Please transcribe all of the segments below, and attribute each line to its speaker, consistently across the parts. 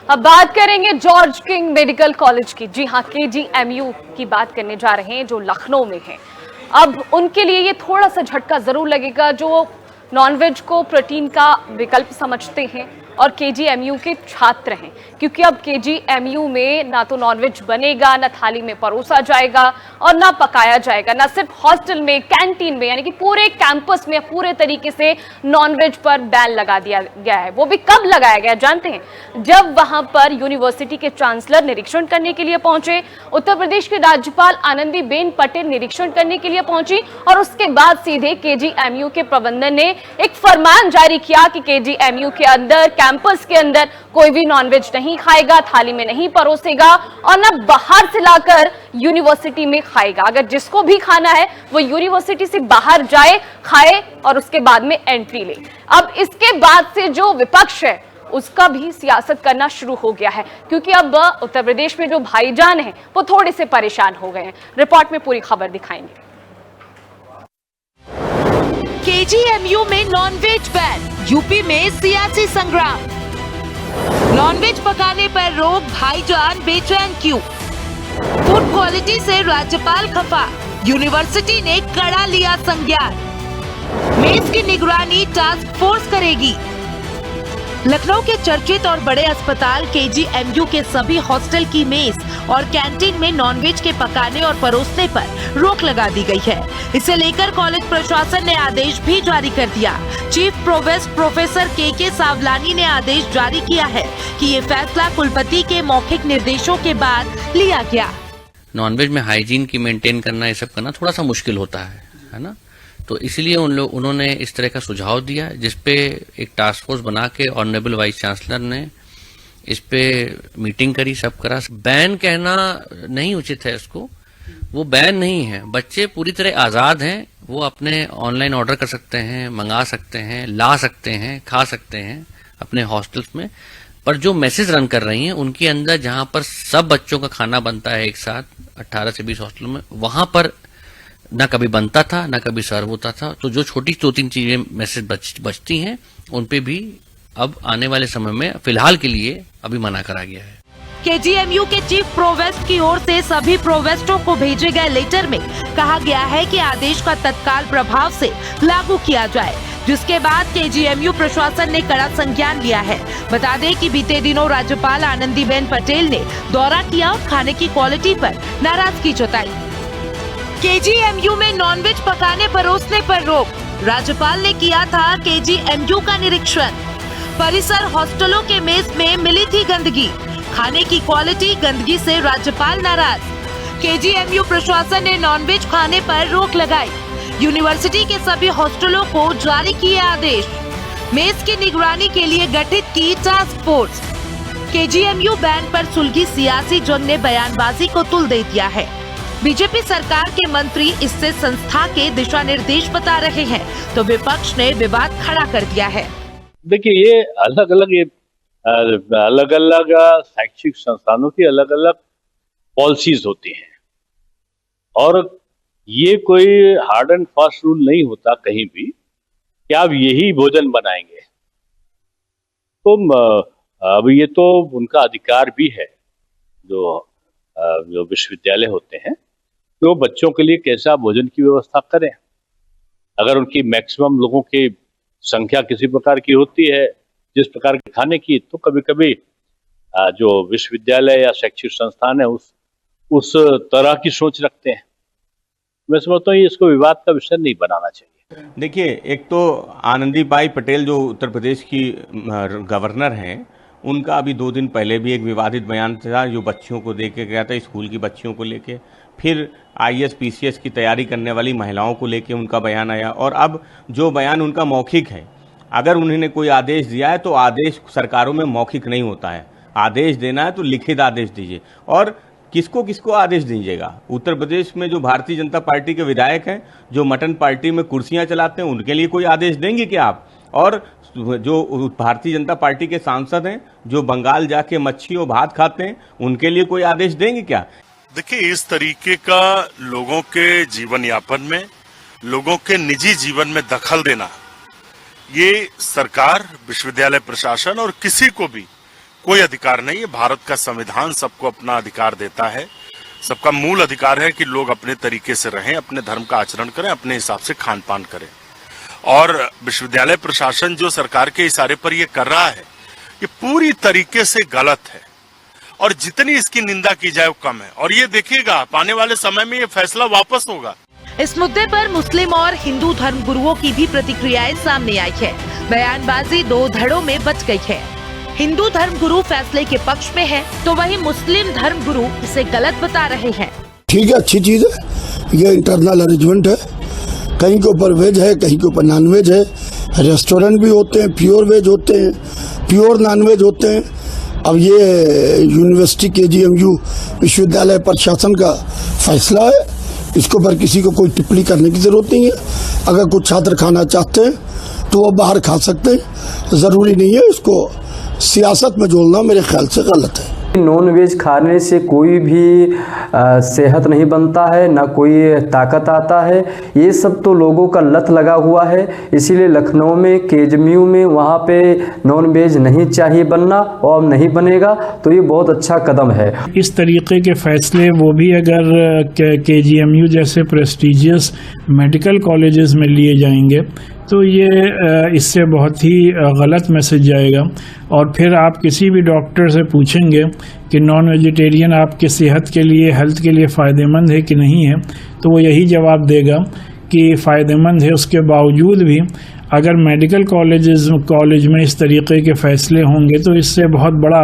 Speaker 1: अब बात करेंगे जॉर्ज किंग मेडिकल कॉलेज की। जी हाँ, KGMU की बात करने जा रहे हैं जो लखनऊ में है। अब उनके लिए ये थोड़ा सा झटका जरूर लगेगा जो नॉनवेज को प्रोटीन का विकल्प समझते हैं और KGMU के छात्र हैं, क्योंकि अब KGMU में ना तो नॉनवेज बनेगा, ना थाली में परोसा जाएगा और ना पकाया जाएगा। ना सिर्फ हॉस्टल में, कैंटीन में, यानी कि पूरे कैंपस में पूरे तरीके से नॉनवेज पर बैन लगा दिया गया है। वो भी कब लगाया गया जानते हैं? जब वहां पर यूनिवर्सिटी के चांसलर निरीक्षण करने के लिए पहुंचे, उत्तर प्रदेश की राज्यपाल आनंदीबेन पटेल निरीक्षण करने के लिए पहुंची और उसके बाद सीधे KGMU के प्रबंधन ने एक फरमान जारी किया कि KGMU के अंदर, कैंपस के अंदर कोई भी नॉनवेज नहीं खाएगा, थाली में नहीं परोसेगा और ना बाहर से लाकर यूनिवर्सिटी में खाएगा। अगर जिसको भी खाना है वो यूनिवर्सिटी से बाहर जाए, खाए और उसके बाद में एंट्री ले। अब इसके बाद से जो विपक्ष है उसका भी सियासत करना शुरू हो गया है, क्योंकि अब उत्तर प्रदेश में जो भाईजान हैं वो थोड़े से परेशान हो गए हैं। रिपोर्ट में पूरी खबर दिखाएंगे।
Speaker 2: KGMU में नॉनवेज बैन, यूपी में सियासी संग्राम। नॉनवेज पकाने पर रोक, भाईजान बेचैन क्यों? फूड क्वालिटी से राज्यपाल खफा, यूनिवर्सिटी ने कड़ा लिया संज्ञान। मेस की निगरानी टास्क फोर्स करेगी। लखनऊ के चर्चित और बड़े अस्पताल KGMU के सभी हॉस्टल की मेस और कैंटीन में नॉनवेज के पकाने और परोसने पर रोक लगा दी गई है। इसे लेकर कॉलेज प्रशासन ने आदेश भी जारी कर दिया। चीफ प्रोवेस्ट प्रोफेसर KK सावलानी ने आदेश जारी किया है कि ये फैसला कुलपति के मौखिक निर्देशों के बाद लिया गया।
Speaker 3: नॉनवेज में हाइजीन की मेंटेन करना, ये सब करना थोड़ा सा मुश्किल होता है ना? तो इसलिए उन्होंने इस तरह का सुझाव दिया, जिसपे एक टास्क फोर्स बना के ऑनरेबल वाइस चांसलर ने इस पे मीटिंग करी, सब करा। बैन कहना नहीं उचित है, इसको वो बैन नहीं है। बच्चे पूरी तरह आजाद हैं, वो अपने ऑनलाइन ऑर्डर कर सकते हैं, मंगा सकते हैं, ला सकते हैं, खा सकते हैं अपने हॉस्टल्स में। पर जो मैसेज रन कर रही हैं उनके अंदर, जहां पर सब बच्चों का खाना बनता है एक साथ 18 से 20 हॉस्टलों में, वहां पर ना कभी बनता था ना कभी सर्व होता था। तो जो छोटी 2-3 चीजें मैसेज बचती हैं उन पे भी अब आने वाले समय में फिलहाल के लिए अभी मना करा गया है।
Speaker 2: KGMU के चीफ प्रोवेस्ट की ओर से सभी प्रोवेस्टों को भेजे गए लेटर में कहा गया है कि आदेश का तत्काल प्रभाव से लागू किया जाए, जिसके बाद KGMU प्रशासन ने कड़ा संज्ञान लिया है। बता दें कि बीते दिनों राज्यपाल आनंदीबेन पटेल ने दौरा किया और खाने की क्वालिटी पर नाराजगी जताई। KGMU में नॉनवेज पकाने परोसने पर रोक, राज्यपाल ने किया था KGMU का निरीक्षण। परिसर हॉस्टलों के मेस में मिली थी गंदगी, खाने की क्वालिटी, गंदगी से राज्यपाल नाराज। KGMU प्रशासन ने नॉनवेज खाने पर रोक लगाई। यूनिवर्सिटी के सभी हॉस्टलों को जारी किए आदेश। मेस की निगरानी के लिए गठित की टास्क फोर्स। KGMU बैन पर सुलगी सियासी जंग ने बयानबाजी को तुल दे दिया है। बीजेपी सरकार के मंत्री इससे संस्था के दिशा निर्देश बता रहे हैं, तो विपक्ष ने विवाद खड़ा कर दिया है।
Speaker 4: देखिए, ये अलग अलग शैक्षिक संस्थानों की अलग अलग पॉलिसीज होती हैं और ये कोई हार्ड एंड फास्ट रूल नहीं होता कहीं भी कि आप यही भोजन बनाएंगे। तो अब ये तो उनका अधिकार भी है, जो विश्वविद्यालय होते हैं, तो बच्चों के लिए कैसा भोजन की व्यवस्था करें। अगर उनकी मैक्सिमम लोगों की संख्या किसी प्रकार की होती है, जिस प्रकार के खाने की, तो कभी कभी जो विश्वविद्यालय या शैक्षिक संस्थान है उस तरह की सोच रखते हैं। मैं समझता हूँ इसको विवाद का विषय नहीं बनाना चाहिए।
Speaker 5: देखिए, एक तो आनंदीबाई पटेल जो उत्तर प्रदेश की गवर्नर हैं, उनका अभी 2 दिन पहले भी एक विवादित बयान था जो बच्चियों को दे के गया था, स्कूल की बच्चियों को लेके। फिर IAS PCS की तैयारी करने वाली महिलाओं को लेके उनका बयान आया, और अब जो बयान उनका मौखिक है, अगर उन्होंने कोई आदेश दिया है तो आदेश सरकारों में मौखिक नहीं होता है। आदेश देना है तो लिखित आदेश दीजिए। और किसको किसको आदेश दीजिएगा? उत्तर प्रदेश में जो भारतीय जनता पार्टी के विधायक हैं, जो मटन पार्टी में कुर्सियां चलाते हैं, उनके लिए कोई आदेश देंगे क्या आप? और जो भारतीय जनता पार्टी के सांसद हैं, जो बंगाल जाके मच्छी और भात खाते हैं, उनके लिए कोई आदेश देंगे क्या?
Speaker 6: देखिए, इस तरीके का लोगों के जीवन यापन में, लोगों के निजी जीवन में दखल देना, ये सरकार, विश्वविद्यालय प्रशासन और किसी को भी कोई अधिकार नहीं है। भारत का संविधान सबको अपना अधिकार देता है। सबका मूल अधिकार है कि लोग अपने तरीके से रहें, अपने धर्म का आचरण करें, अपने हिसाब से खान पान करें। और विश्वविद्यालय प्रशासन जो सरकार के इशारे पर ये कर रहा है, ये पूरी तरीके से गलत है और जितनी इसकी निंदा की जाए वो कम है। और ये देखिएगा आने वाले समय में ये फैसला वापस होगा।
Speaker 2: इस मुद्दे पर मुस्लिम और हिंदू धर्म गुरुओं की भी प्रतिक्रियाएं सामने आई है। बयानबाजी दो धड़ों में बच गई है। हिंदू धर्म गुरु फैसले के पक्ष में है, तो वहीं मुस्लिम धर्म गुरु इसे गलत बता रहे हैं।
Speaker 7: ठीक है, अच्छी चीज है, ये इंटरनल अरेंजमेंट है। कहीं के ऊपर वेज है, कहीं के ऊपर नॉन वेज है। रेस्टोरेंट भी होते हैं, प्योर वेज होते हैं, प्योर नॉन वेज होते हैं। अब ये यूनिवर्सिटी KGMU विश्वविद्यालय प्रशासन का फैसला है, इसके ऊपर किसी को कोई टिप्पणी करने की जरूरत नहीं है। अगर कुछ छात्र खाना चाहते हैं तो वो बाहर खा सकते हैं, जरूरी नहीं है इसको सियासत में जोड़ना मेरे ख्याल से गलत है।
Speaker 8: नॉन वेज खाने से कोई भी सेहत नहीं बनता है, ना कोई ताकत आता है। ये सब तो लोगों का लत लगा हुआ है। इसीलिए लखनऊ में KGMU में वहाँ पे नॉन वेज नहीं चाहिए बनना और नहीं बनेगा, तो ये बहुत अच्छा कदम है।
Speaker 9: इस तरीके के फैसले वो भी अगर KGMU जैसे प्रेस्टिजियस मेडिकल कॉलेजेस में लिए जाएंगे तो ये इससे बहुत ही गलत मैसेज जाएगा। और फिर आप किसी भी डॉक्टर से पूछेंगे कि नॉन वेजिटेरियन आपके सेहत के लिए, हेल्थ के लिए फ़ायदेमंद है कि नहीं है, तो वो यही जवाब देगा कि फ़ायदेमंद है। उसके बावजूद भी अगर मेडिकल कॉलेज में इस तरीके के फ़ैसले होंगे तो इससे बहुत बड़ा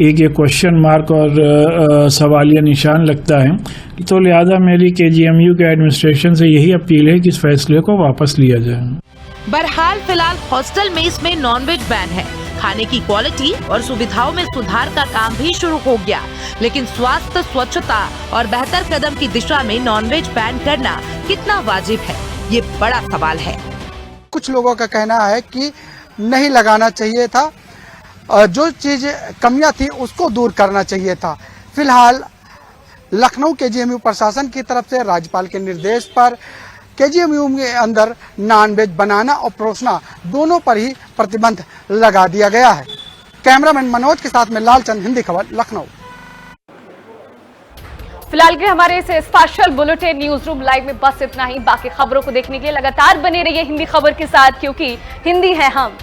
Speaker 9: एक क्वेश्चन मार्क और सवालिया निशान लगता है। तो लिहाजा मेरी KGMU के एडमिनिस्ट्रेशन से यही अपील है कि इस फैसले को वापस लिया जाए।
Speaker 2: बहरहाल फिलहाल हॉस्टल मेस में नॉनवेज बैन है। खाने की क्वालिटी और सुविधाओं में सुधार का काम भी शुरू हो गया, लेकिन स्वास्थ्य, स्वच्छता और बेहतर कदम की दिशा में नॉनवेज बैन करना कितना वाजिब है, ये बड़ा सवाल है।
Speaker 10: कुछ लोगों का कहना है कि नहीं लगाना चाहिए था, जो चीज कमियां थी उसको दूर करना चाहिए था। फिलहाल लखनऊ KGMU प्रशासन की तरफ से राज्यपाल के निर्देश पर KGMU के अंदर नॉन वेज बनाना और परोसना दोनों पर ही प्रतिबंध लगा दिया गया है। कैमरामैन मनोज के साथ में लालचंद, हिंदी खबर, लखनऊ।
Speaker 1: फिलहाल के हमारे इस special bulletin news room live में बस इतना ही। बाकी खबरों को देखने के लिए लगातार बने रहिए हिंदी खबर के साथ, क्योंकि हिंदी है हम।